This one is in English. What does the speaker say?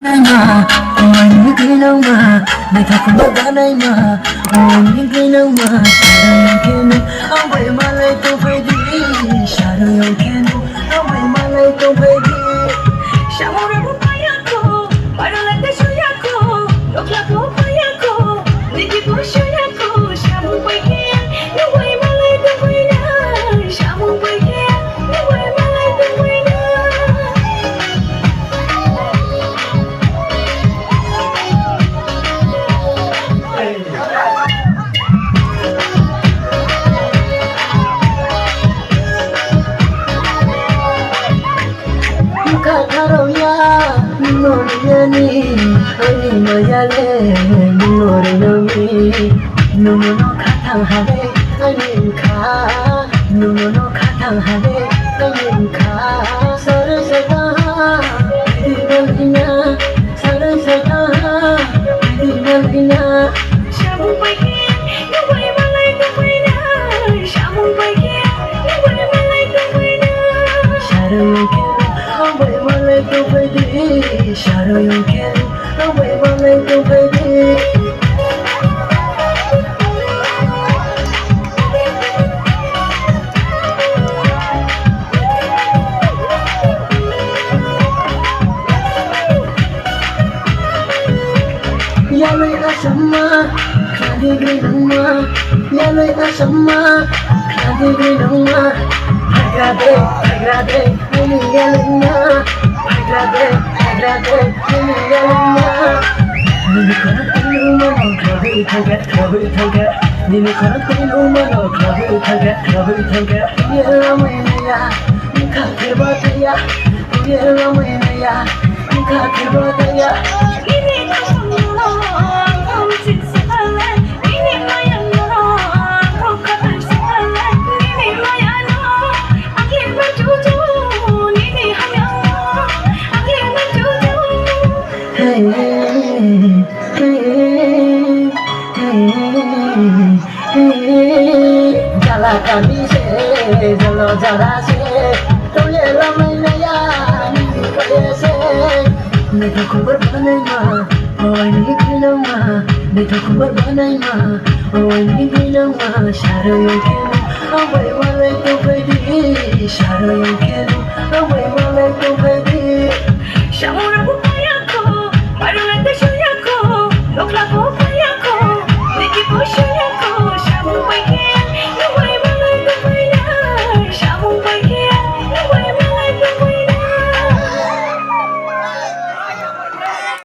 ma, oh ni kino ma, ne ta kuma ganai ma, oh ni kino ma, shadow kino, away my little baby, shadow kino, away my little baby. Shamore bupayako, paralete shuyako, loklako payako, niki bushuyako, shamu payke, you way my little winner, shamu payke, you way my little winner. Kakaroya, Noriani, Ani Mayale, Noriani, Nuno Katang Hade, Aninka, Nuno Katang Hade, Aninka, Sarasaka, Divalina, Sarasaka, Divalina. Shamu payke, you way my little winner, shamu payke, you way my little winner. Shadow can away my little baby. Shadow can away my little baby. Yalay asama, kladi grinama. Yalay asama, kladi grinama. Agrade, nini yalina. Agrade, nini yalina. Nini karat kuluma no klavi thaga. Nini karat kuluma no klavi thaga. Yela mainaya, nikha ke bataya. Yela mainaya, nikha ke bataya. Ini kamu kamu siksalah, ini mayano, kau kata siksalah, ini mayano, akhir berjuju, ini hanya, akhir berjuju. Hey, hey, hey, jala kami se, jalo jala se, to ye ramai naya, ni kaya se, ne to kubar banai ma, oh ni kino ma, ne to kubar banai ma, oh ni kino ma, shadow you kino, away my little baby, shadow you kino, away my little baby. Shamura